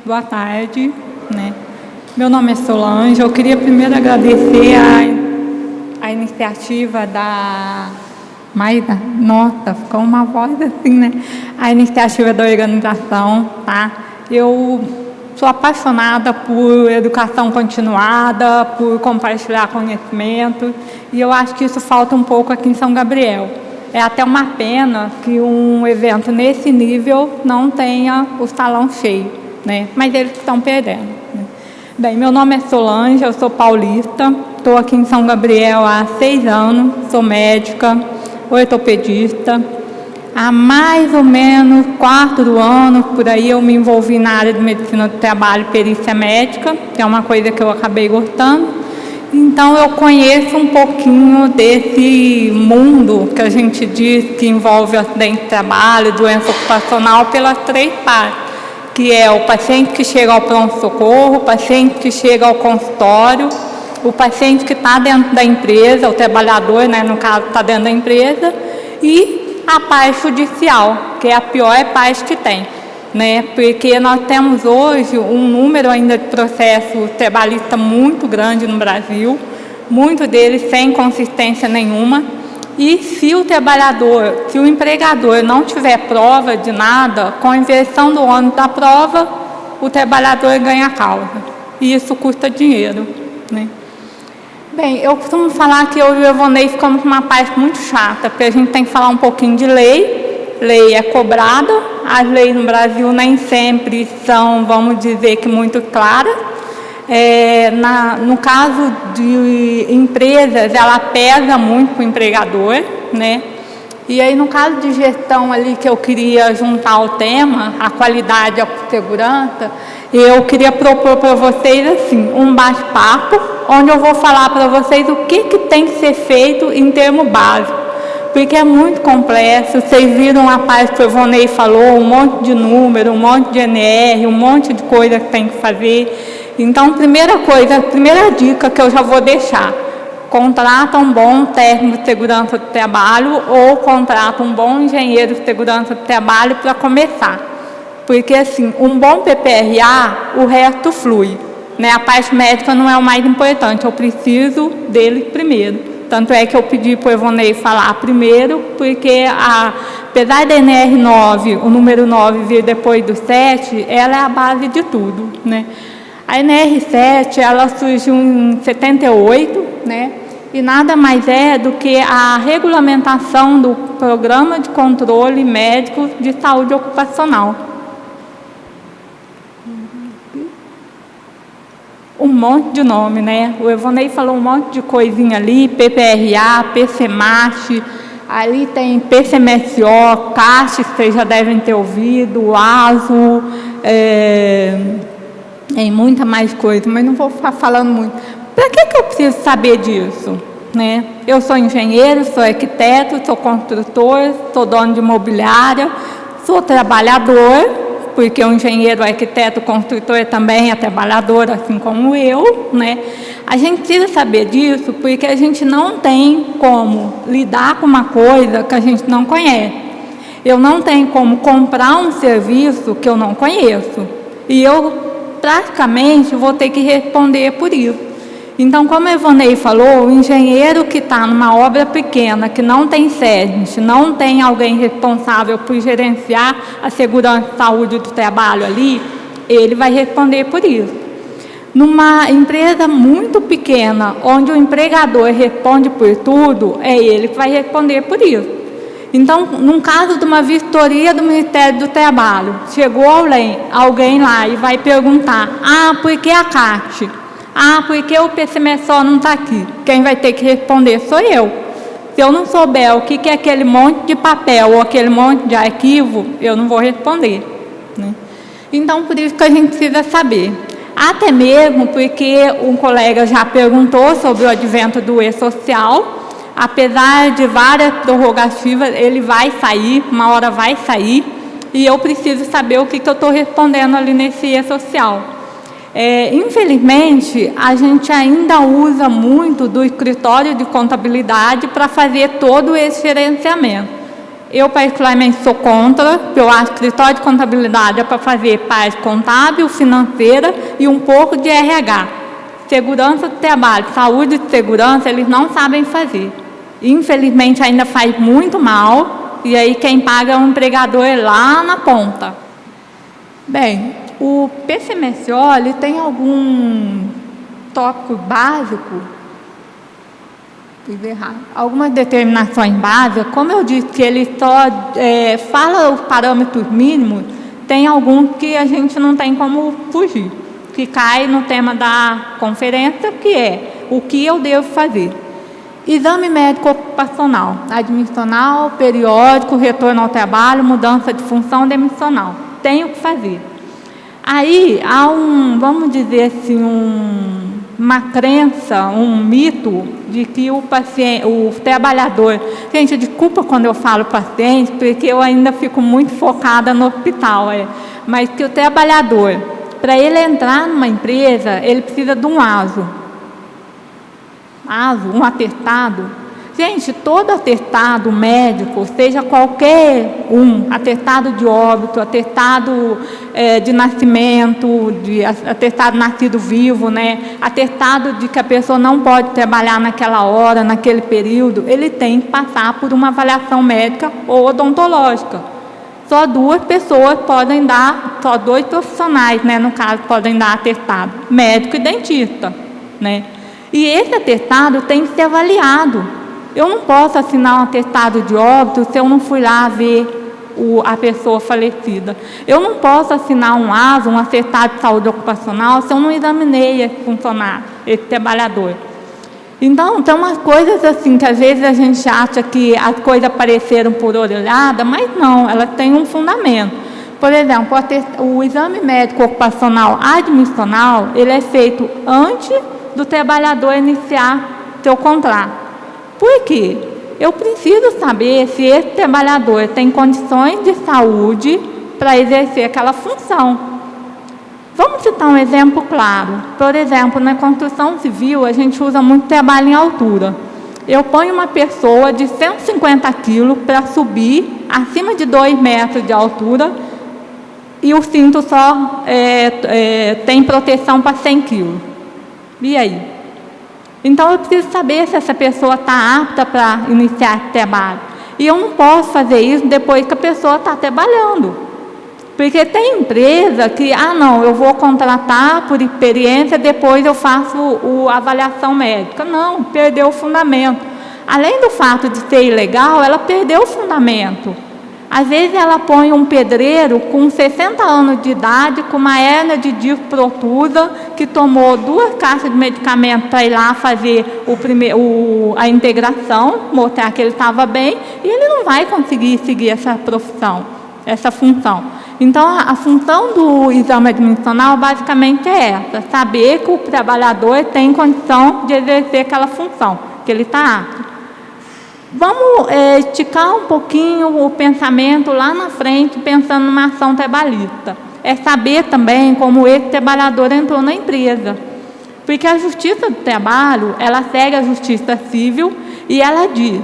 Boa tarde, né? Meu nome é Solange. Eu queria primeiro agradecer a iniciativa da Maida. Nossa, ficou uma voz assim, né? A iniciativa da organização, tá? Eu sou apaixonada por educação continuada, por compartilhar conhecimento, e eu acho que isso falta um pouco aqui em São Gabriel. É até uma pena que um evento nesse nível não tenha o salão cheio, né? Mas eles estão perdendo, né? Bem, meu nome é Solange, eu sou paulista, estou aqui em São Gabriel há 6 anos, sou médica, ortopedista. Há mais ou menos 4 anos, por aí, eu me envolvi na área de medicina do trabalho e perícia médica, que é uma coisa que eu acabei gostando. Então, eu conheço um pouquinho desse mundo que a gente diz que envolve acidente de trabalho, doença ocupacional, pelas 3 partes, que é o paciente que chega ao pronto-socorro, o paciente que chega ao consultório, o paciente que está dentro da empresa, o trabalhador, né, no caso, está dentro da empresa, e a parte judicial, que é a pior parte que tem, né? Porque nós temos hoje um número ainda de processo trabalhista muito grande no Brasil, muitos deles sem consistência nenhuma, e se o trabalhador, se o empregador não tiver prova de nada, com a inversão do ônus da prova, o trabalhador ganha a causa, e isso custa dinheiro, né? Bem, eu costumo falar que eu e o Evonei ficamos com uma parte muito chata, porque a gente tem que falar um pouquinho de lei. Lei é cobrada, as leis no Brasil nem sempre são, vamos dizer que muito claras. No caso de empresas, ela pesa muito para o empregador, né? E aí, no caso de gestão ali, que eu queria juntar ao tema, a qualidade e a segurança, eu queria propor para vocês, assim, um bate-papo, onde eu vou falar para vocês o que tem que ser feito em termo básico, porque é muito complexo. Vocês viram a parte que o Evonei falou, um monte de número, um monte de NR, um monte de coisa que tem que fazer. Então, primeira coisa, a primeira dica que eu já vou deixar: contrata um bom técnico de segurança do trabalho ou contrata um bom engenheiro de segurança do trabalho para começar. Porque, assim, um bom PPRA, o resto flui, né? A parte médica não é o mais importante, eu preciso dele primeiro. Tanto é que eu pedi para o Evonei falar primeiro, porque apesar da NR9, o número 9 vir depois do 7, ela é a base de tudo, né? A NR7, ela surgiu em 78, né? E nada mais é do que a regulamentação do Programa de Controle Médico de Saúde Ocupacional. Um monte de nome, né? O Evonei falou um monte de coisinha ali, PPRA, PCMAT, ali tem PCMSO, CAST, que vocês já devem ter ouvido, ASO, tem muita mais coisa, mas não vou ficar falando muito. Para que eu preciso saber disso, né? Eu sou engenheiro, sou arquiteto, sou construtor, sou dono de imobiliária, sou trabalhador, porque o engenheiro, o arquiteto, o construtor também é trabalhador, assim como eu, né? A gente precisa saber disso porque a gente não tem como lidar com uma coisa que a gente não conhece. Eu não tenho como comprar um serviço que eu não conheço. E eu praticamente vou ter que responder por isso. Então, como a Evonei falou, o engenheiro que está numa obra pequena, que não tem SESNIT, não tem alguém responsável por gerenciar a segurança e saúde do trabalho ali, ele vai responder por isso. Numa empresa muito pequena, onde o empregador responde por tudo, é ele que vai responder por isso. Então, num caso de uma vistoria do Ministério do Trabalho, chegou alguém lá e vai perguntar: por que a CAT? Por que o PCMSO não está aqui? Quem vai ter que responder sou eu. Se eu não souber o que é aquele monte de papel ou aquele monte de arquivo, eu não vou responder, né? Então, por isso que a gente precisa saber. Até mesmo porque um colega já perguntou sobre o advento do e-social. Apesar de várias prerrogativas, ele vai sair, uma hora vai sair, e eu preciso saber o que eu estou respondendo ali nesse e-social. Infelizmente, a gente ainda usa muito do escritório de contabilidade para fazer todo esse gerenciamento. Eu, particularmente, sou contra. Eu acho que escritório de contabilidade é para fazer parte contábil, financeira e um pouco de RH. Segurança do trabalho, saúde e segurança, eles não sabem fazer. Infelizmente, ainda faz muito mal, e aí quem paga é o empregador lá na ponta. Bem, o PCMSO, ele tem algum tópico básico, algumas determinações básicas. Como eu disse que ele só fala os parâmetros mínimos, tem alguns que a gente não tem como fugir, que cai no tema da conferência, que é o que eu devo fazer. Exame médico ocupacional, admissional, periódico, retorno ao trabalho, mudança de função demissional. Tenho que fazer. Aí há vamos dizer assim, uma crença, um mito de que o paciente, o trabalhador... Gente, desculpa quando eu falo paciente, porque eu ainda fico muito focada no hospital, mas que o trabalhador, para ele entrar numa empresa, ele precisa de um ASO, um atestado. Gente, todo atestado médico, seja qualquer atestado de óbito, atestado de nascimento, atestado nascido vivo, né? Atestado de que a pessoa não pode trabalhar naquela hora, naquele período, ele tem que passar por uma avaliação médica ou odontológica. Só 2 pessoas podem dar, só 2 profissionais, né, no caso, podem dar atestado, médico e dentista, né? E esse atestado tem que ser avaliado. Eu não posso assinar um atestado de óbito se eu não fui lá ver a pessoa falecida. Eu não posso assinar um ASO, um atestado de saúde ocupacional, se eu não examinei esse funcionário, esse trabalhador. Então, tem umas coisas assim, que às vezes a gente acha que as coisas apareceram por orelhada, mas não, elas têm um fundamento. Por exemplo, o exame médico ocupacional admissional, ele é feito antes do trabalhador iniciar seu contrato. Por quê? Eu preciso saber se esse trabalhador tem condições de saúde para exercer aquela função. Vamos citar um exemplo claro. Por exemplo, na construção civil, a gente usa muito trabalho em altura. Eu ponho uma pessoa de 150 quilos para subir acima de 2 metros de altura e o cinto só tem proteção para 100 quilos. E aí? Então, eu preciso saber se essa pessoa está apta para iniciar esse trabalho. E eu não posso fazer isso depois que a pessoa está trabalhando. Porque tem empresa que, não, eu vou contratar por experiência, depois eu faço a avaliação médica. Não, perdeu o fundamento. Além do fato de ser ilegal, ela perdeu o fundamento. Às vezes ela põe um pedreiro com 60 anos de idade, com uma hérnia de disco protusa, que tomou 2 caixas de medicamento para ir lá fazer a integração, mostrar que ele estava bem, e ele não vai conseguir seguir essa profissão, essa função. Então, a função do exame admissional basicamente é essa, saber que o trabalhador tem condição de exercer aquela função, que ele está apto. Vamos esticar um pouquinho o pensamento lá na frente, pensando numa ação trabalhista. É saber também como esse trabalhador entrou na empresa. Porque a Justiça do Trabalho, ela segue a Justiça Civil e ela diz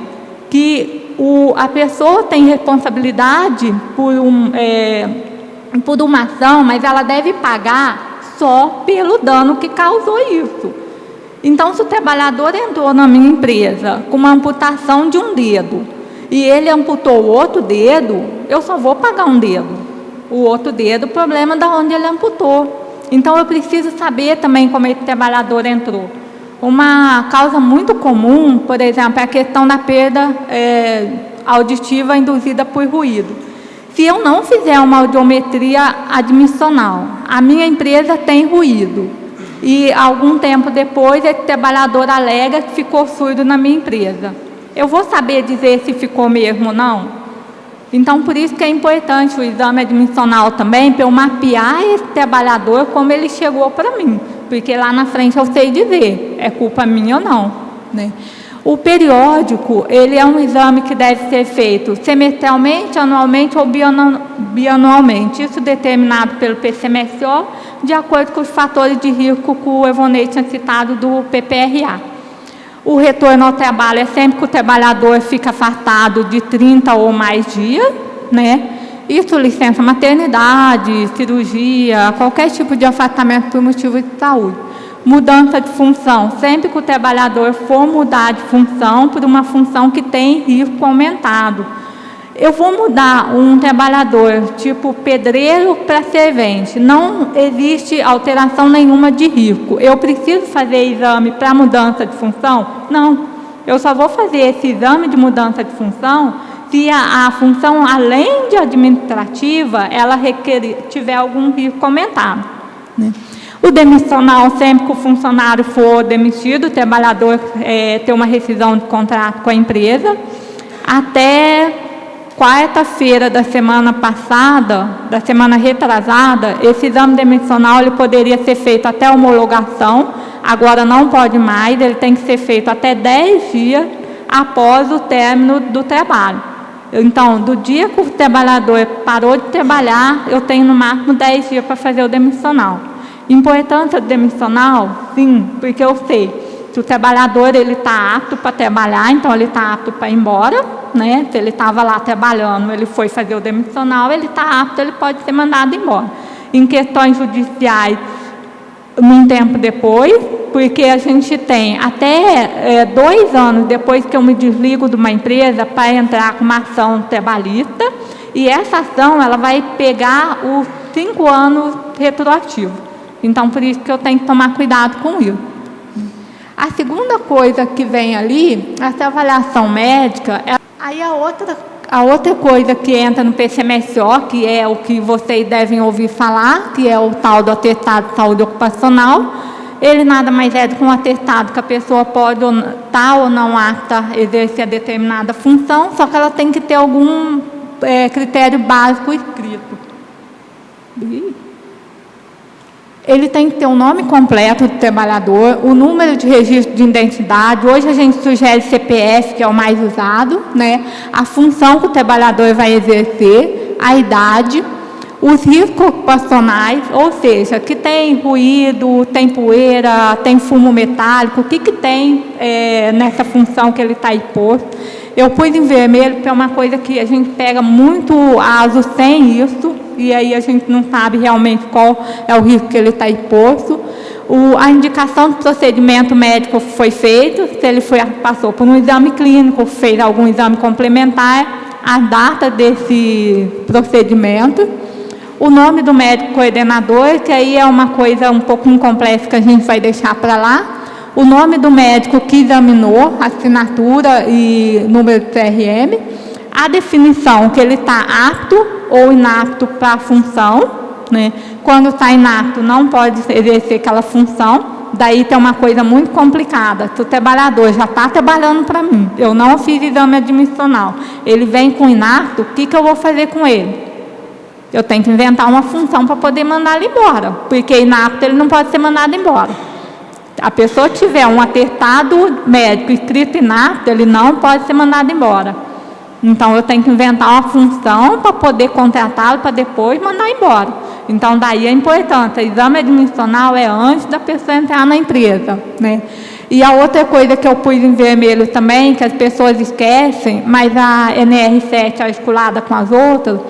que a pessoa tem responsabilidade por uma ação, mas ela deve pagar só pelo dano que causou isso. Então, se o trabalhador entrou na minha empresa com uma amputação de um dedo e ele amputou o outro dedo, eu só vou pagar um dedo. O outro dedo, o problema é de onde ele amputou. Então, eu preciso saber também como esse trabalhador entrou. Uma causa muito comum, por exemplo, é a questão da perda auditiva induzida por ruído. Se eu não fizer uma audiometria admissional, a minha empresa tem ruído. E, algum tempo depois, esse trabalhador alega que ficou surdo na minha empresa. Eu vou saber dizer se ficou mesmo ou não? Então, por isso que é importante o exame admissional também, para eu mapear esse trabalhador como ele chegou para mim. Porque lá na frente eu sei dizer, é culpa minha ou não, né? O periódico, ele é um exame que deve ser feito semestralmente, anualmente ou bianualmente. Isso determinado pelo PCMSO, de acordo com os fatores de risco que o Evonei tinha citado do PPRA. O retorno ao trabalho é sempre que o trabalhador fica afastado de 30 ou mais dias, né? Isso, licença maternidade, cirurgia, qualquer tipo de afastamento por motivo de saúde. Mudança de função, sempre que o trabalhador for mudar de função por uma função que tem risco aumentado. Eu vou mudar um trabalhador tipo pedreiro para servente, não existe alteração nenhuma de risco. Eu preciso fazer exame para mudança de função? Não, eu só vou fazer esse exame de mudança de função se a função, além de administrativa, ela tiver algum risco aumentado, né? O demissional, sempre que o funcionário for demitido, o trabalhador ter uma rescisão de contrato com a empresa. Até quarta-feira da semana passada, da semana retrasada, esse exame demissional ele poderia ser feito até a homologação, agora não pode mais, ele tem que ser feito até 10 dias após o término do trabalho. Então, do dia que o trabalhador parou de trabalhar, eu tenho no máximo 10 dias para fazer o demissional. Importância do demissional? Sim, porque eu sei se o trabalhador está apto para trabalhar, então ele está apto para ir embora, né? Se ele estava lá trabalhando, ele foi fazer o demissional, ele está apto, ele pode ser mandado embora. Em questões judiciais, num tempo depois, porque a gente tem até 2 anos depois que eu me desligo de uma empresa para entrar com uma ação trabalhista, e essa ação ela vai pegar os 5 anos retroativos. Então, por isso que eu tenho que tomar cuidado com isso. A segunda coisa que vem ali, essa avaliação médica, aí a outra coisa que entra no PCMSO, que é o que vocês devem ouvir falar, que é o tal do atestado de saúde ocupacional, ele nada mais é do que um atestado que a pessoa pode estar ou não apta a exercer determinada função, só que ela tem que ter algum critério básico escrito. Ele tem que ter o nome completo do trabalhador, o número de registro de identidade. Hoje a gente sugere CPF, que é o mais usado, né? A função que o trabalhador vai exercer, a idade, os riscos ocupacionais, ou seja, que tem ruído, tem poeira, tem fumo metálico, o que tem nessa função que ele está exposto. Eu pus em vermelho porque é uma coisa que a gente pega muito aso sem isso, e aí a gente não sabe realmente qual é o risco que ele está exposto. A indicação do procedimento médico foi feito, se ele passou por um exame clínico, fez algum exame complementar, a data desse procedimento, o nome do médico coordenador, que aí é uma coisa um pouco complexa que a gente vai deixar para lá, o nome do médico que examinou, assinatura e número de CRM, a definição que ele está apto ou inapto para a função, né? Quando está inapto, não pode exercer aquela função. Daí tem uma coisa muito complicada. Se o trabalhador já está trabalhando para mim, eu não fiz exame admissional, ele vem com inapto, o que eu vou fazer com ele? Eu tenho que inventar uma função para poder mandar ele embora, porque inapto ele não pode ser mandado embora. A pessoa tiver um atestado médico escrito inapto, ele não pode ser mandado embora. Então, eu tenho que inventar uma função para poder contratá-lo, para depois mandar embora. Então, daí a importância. O exame admissional é antes da pessoa entrar na empresa, né? E a outra coisa que eu pus em vermelho também, que as pessoas esquecem, mas a NR7 articulada com as outras,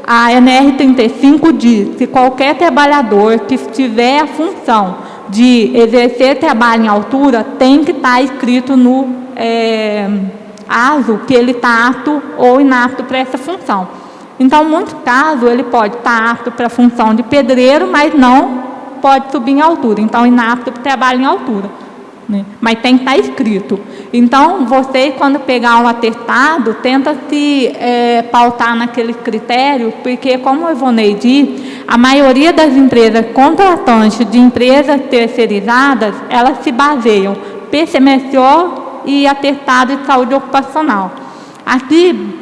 a NR35 diz que qualquer trabalhador que tiver a função de exercer trabalho em altura, tem que estar escrito no ASO que ele está apto ou inapto para essa função. Então, em muitos casos, ele pode estar apto para a função de pedreiro, mas não pode subir em altura. Então, inapto para trabalho em altura, né? Mas tem que estar escrito. Então, você, quando pegar um atestado, tenta se pautar naquele critério, porque, como o Ivonei disse, a maioria das empresas contratantes de empresas terceirizadas, elas se baseiam PCMSO e atestado de saúde ocupacional. Aqui,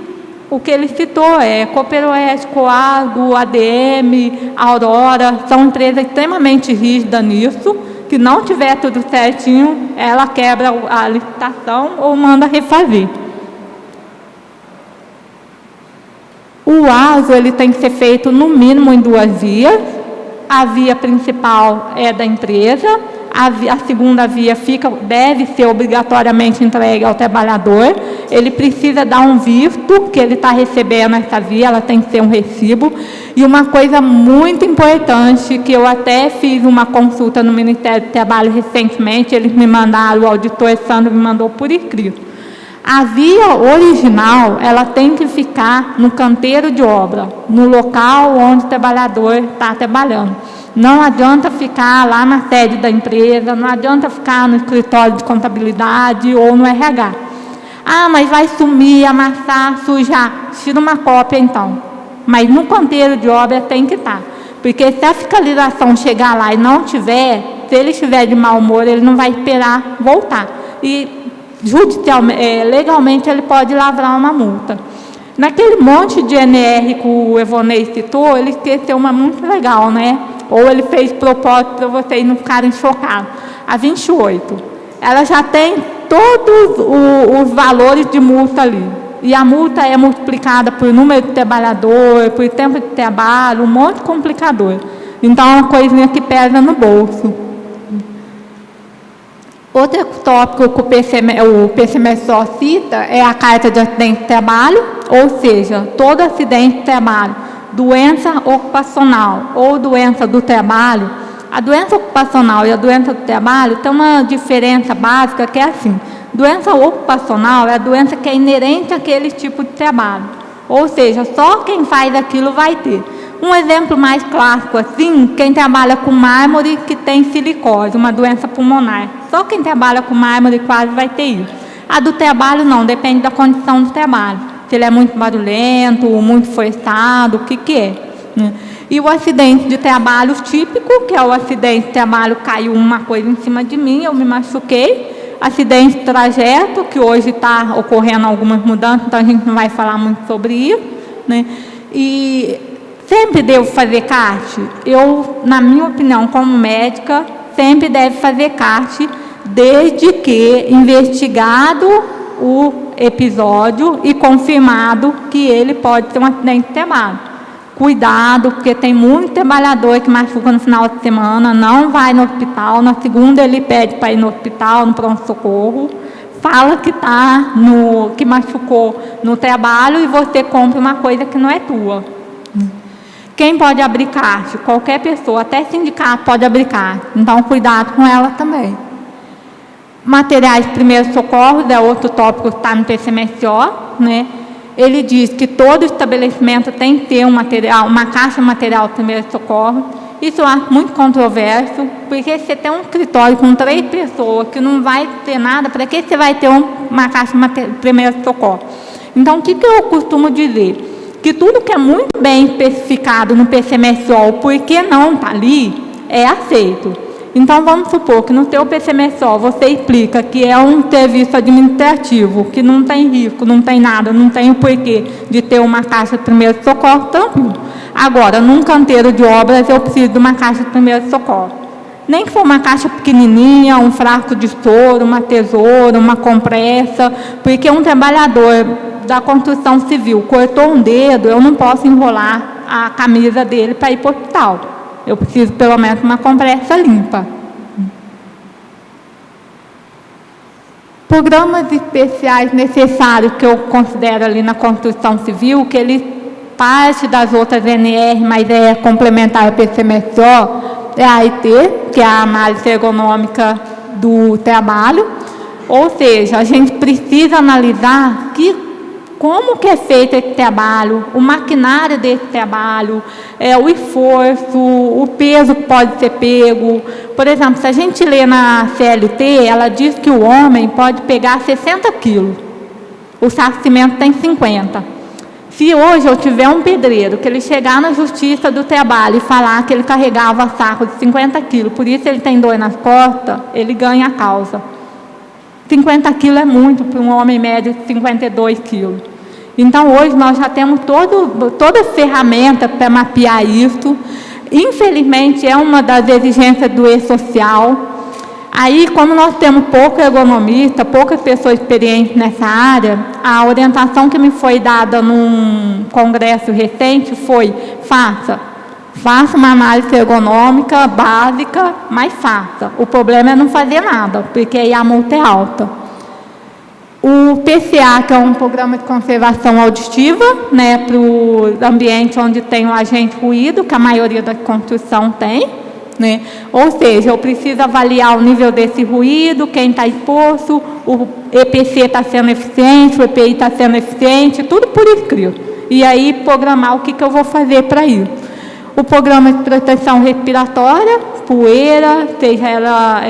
o que ele citou é Cooperoeste, Coago, ADM, Aurora, são empresas extremamente rígidas nisso, que não tiver tudo certinho, ela quebra a licitação ou manda refazer. O ASO ele tem que ser feito no mínimo em 2 vias. A via principal é da empresa, a segunda via deve ser obrigatoriamente entregue ao trabalhador, ele precisa dar um visto que ele está recebendo essa via, ela tem que ser um recibo. E uma coisa muito importante, que eu até fiz uma consulta no Ministério do Trabalho recentemente, eles me mandaram, o auditor Sandro me mandou por escrito. A via original, ela tem que ficar no canteiro de obra, no local onde o trabalhador está trabalhando. Não adianta ficar lá na sede da empresa, não adianta ficar no escritório de contabilidade ou no RH. Ah, mas vai sumir, amassar, sujar. Tira uma cópia, então. Mas no canteiro de obra tem que estar. Porque se a fiscalização chegar lá e não tiver, se ele estiver de mau humor, ele não vai esperar voltar. E legalmente ele pode lavrar uma multa. Naquele monte de NR que o Evonei citou, ele esqueceu uma muito legal, né? Ou ele fez propósito para vocês não ficarem chocados. A 28, ela já tem todos os valores de multa ali. E a multa é multiplicada por número de trabalhador, por tempo de trabalho, um monte de complicador. Então, é uma coisinha que pesa no bolso. Outro tópico que o PCMS só cita é a carta de acidente de trabalho, ou seja, todo acidente de trabalho, doença ocupacional ou doença do trabalho. A doença ocupacional e a doença do trabalho tem uma diferença básica que é assim: doença ocupacional é a doença que é inerente àquele tipo de trabalho, ou seja, só quem faz aquilo vai ter. Um exemplo mais clássico assim, quem trabalha com mármore que tem silicose, uma doença pulmonar. Só quem trabalha com mármore quase vai ter isso. A do trabalho não, depende da condição do trabalho. Se ele é muito barulhento, muito forçado, o que é. E o acidente de trabalho típico, que é o acidente de trabalho, caiu uma coisa em cima de mim, eu me machuquei. Acidente de trajeto, que hoje está ocorrendo algumas mudanças, então a gente não vai falar muito sobre isso, né? E sempre devo fazer CART? Eu, na minha opinião, como médica, sempre deve fazer CART, desde que investigado o episódio e confirmado que ele pode ter um acidente de trabalho. Cuidado, porque tem muito trabalhador que machuca no final de semana, não vai no hospital, na segunda ele pede para ir no hospital, no pronto-socorro, fala que machucou no trabalho e você compra uma coisa que não é tua. Quem pode abrir CART? Qualquer pessoa, até sindicato pode abrir CART. Então, cuidado com ela também. Materiais de primeiros socorros é outro tópico que está no PCMSO, né? Ele diz que todo estabelecimento tem que ter uma caixa de material de primeiros socorros. Isso eu acho muito controverso, porque se você tem um escritório com 3 pessoas que não vai ter nada, para que você vai ter uma caixa de primeiros socorros? Então, o que eu costumo dizer? Que tudo que é muito bem especificado no PCMSO, porque não está ali, é aceito. Então, vamos supor que no seu PCMSO você explica que é um serviço administrativo, que não tem risco, não tem nada, não tem o porquê de ter uma caixa de primeiro socorro, tranquilo. Agora, num canteiro de obras, eu preciso de uma caixa de primeiro socorro. Nem que for uma caixa pequenininha, um frasco de soro, uma tesoura, uma compressa, porque um trabalhador da construção civil cortou um dedo, eu não posso enrolar a camisa dele para ir para o hospital. Eu preciso, pelo menos, uma compressa limpa. Programas especiais necessários que eu considero ali na construção civil, que ele parte das outras NR, mas é complementar ao PCMSO, é a AIT, que é a análise ergonômica do trabalho. Ou seja, a gente precisa analisar como que é feito esse trabalho, o maquinário desse trabalho, o esforço, o peso que pode ser pego. Por exemplo, se a gente lê na CLT, ela diz que o homem pode pegar 60 quilos, o sarcimento tem 50. Se hoje eu tiver um pedreiro, que ele chegar na Justiça do Trabalho e falar que ele carregava saco de 50 quilos, por isso ele tem dor nas costas, ele ganha a causa. 50 quilos é muito para um homem médio de 52 quilos. Então, hoje nós já temos toda a ferramenta para mapear isso. Infelizmente, é uma das exigências do E-Social. Aí, como nós temos pouco ergonomista, poucas pessoas experientes nessa área, a orientação que me foi dada num congresso recente foi: faça Faça uma análise ergonômica básica, mas faça. O problema é não fazer nada, porque aí a multa é alta. O PCA, que é um programa de conservação auditiva, né, para o ambiente onde tem o agente ruído, que a maioria da construção tem, né? Ou seja, eu preciso avaliar o nível desse ruído, quem está exposto, o EPC está sendo eficiente, o EPI está sendo eficiente, tudo por escrito. E aí programar o que eu vou fazer para isso. O programa de proteção respiratória, poeira, seja ela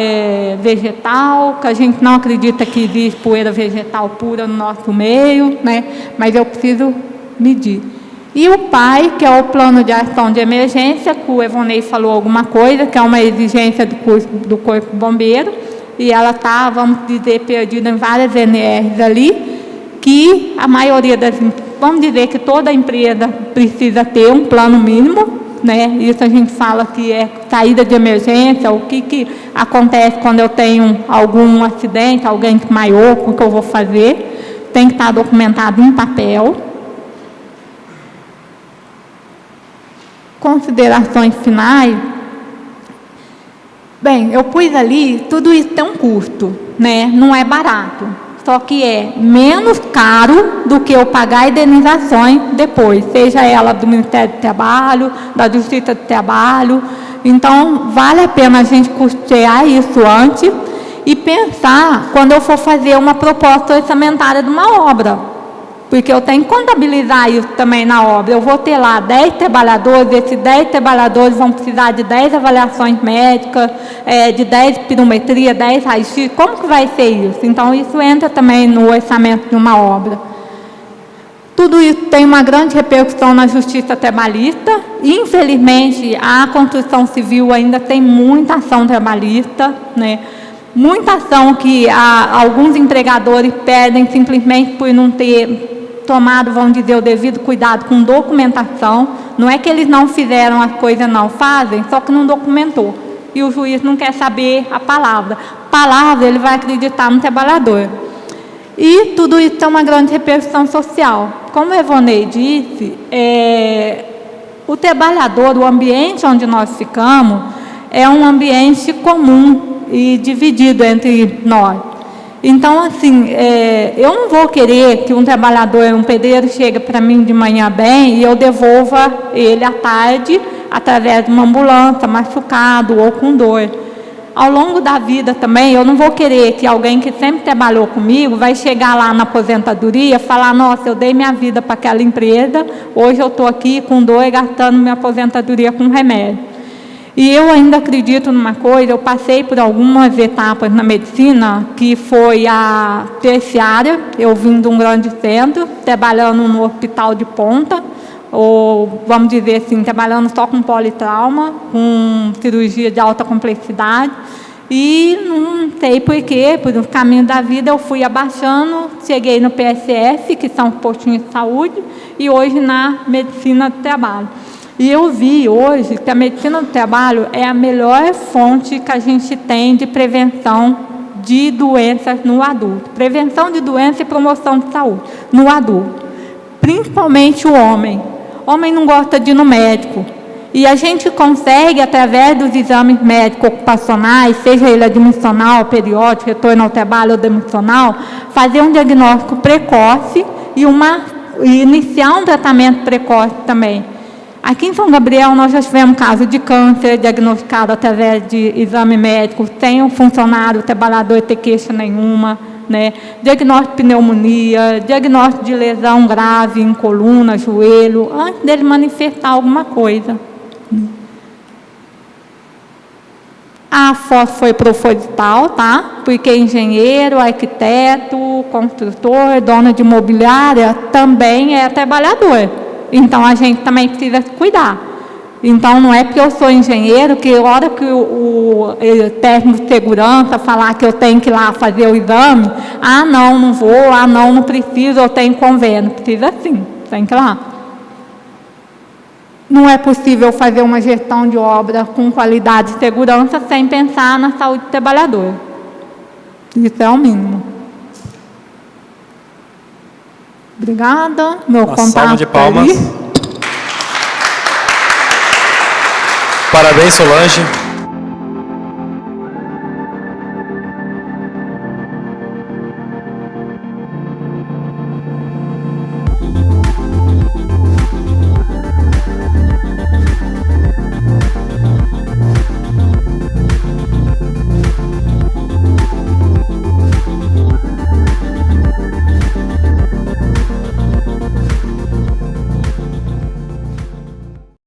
vegetal, que a gente não acredita que existe poeira vegetal pura no nosso meio, né? Mas eu preciso medir. E o PAI, que é o Plano de Ação de Emergência, que o Evonei falou alguma coisa, que é uma exigência do Corpo Bombeiro, e ela está, vamos dizer, perdida em várias NRs ali, que a maioria das, vamos dizer que toda empresa precisa ter um plano mínimo, né? Isso a gente fala que é saída de emergência, o que acontece quando eu tenho algum acidente, alguém desmaiou, o que eu vou fazer, tem que estar documentado em papel. Considerações finais. Bem, eu pus ali, tudo isso tem um custo, né? Não é barato. Só que é menos caro do que eu pagar indenizações depois, seja ela do Ministério do Trabalho, da Justiça do Trabalho. Então, vale a pena a gente custear isso antes e pensar quando eu for fazer uma proposta orçamentária de uma obra. Porque eu tenho que contabilizar isso também na obra. Eu vou ter lá 10 trabalhadores, esses 10 trabalhadores vão precisar de 10 avaliações médicas, de 10 pirometria, 10 raio-x. Como que vai ser isso? Então, isso entra também no orçamento de uma obra. Tudo isso tem uma grande repercussão na justiça trabalhista. Infelizmente, a construção civil ainda tem muita ação trabalhista, né? Muita ação que alguns empregadores perdem simplesmente por não ter tomado, vamos dizer, o devido cuidado com documentação. Não é que eles não fizeram as coisas, não fazem, só que não documentou. E o juiz não quer saber a palavra. Palavra, ele vai acreditar no trabalhador. E tudo isso tem uma grande repercussão social. Como o Evonei disse, o trabalhador, o ambiente onde nós ficamos, é um ambiente comum e dividido entre nós. Então, assim, eu não vou querer que um trabalhador, um pedreiro, chegue para mim de manhã bem e eu devolva ele à tarde através de uma ambulância, machucado ou com dor. Ao longo da vida também, eu não vou querer que alguém que sempre trabalhou comigo vai chegar lá na aposentadoria e falar, nossa, eu dei minha vida para aquela empresa, hoje eu estou aqui com dor e gastando minha aposentadoria com remédio. E eu ainda acredito numa coisa, eu passei por algumas etapas na medicina, que foi a terciária. Eu vim de um grande centro, trabalhando no hospital de ponta, ou vamos dizer assim, trabalhando só com politrauma, com cirurgia de alta complexidade. E não sei porquê, por um caminho da vida, eu fui abaixando, cheguei no PSF, que são postinhos de saúde, e hoje na medicina do trabalho. E eu vi hoje que a medicina do trabalho é a melhor fonte que a gente tem de prevenção de doenças no adulto. Prevenção de doença e promoção de saúde no adulto. Principalmente o homem. O homem não gosta de ir no médico. E a gente consegue, através dos exames médicos ocupacionais, seja ele admissional, periódico, retorno ao trabalho ou demissional, fazer um diagnóstico precoce e iniciar um tratamento precoce também. Aqui em São Gabriel, nós já tivemos caso de câncer diagnosticado através de exame médico, sem um funcionário, o trabalhador ter queixa nenhuma, né? Diagnóstico de pneumonia, diagnóstico de lesão grave em coluna, joelho, antes dele manifestar alguma coisa. A foto foi proposital, tá? Porque engenheiro, arquiteto, construtor, dono de imobiliária também é trabalhador. Então, a gente também precisa cuidar. Então, não é porque eu sou engenheiro que a hora que o técnico de segurança falar que eu tenho que ir lá fazer o exame, não vou, não preciso, eu tenho convênio. Precisa sim, tem que ir lá. Não é possível fazer uma gestão de obra com qualidade e segurança sem pensar na saúde do trabalhador. Isso é o mínimo. Obrigada. Meu contato. Salva de palmas. Parabéns, Solange.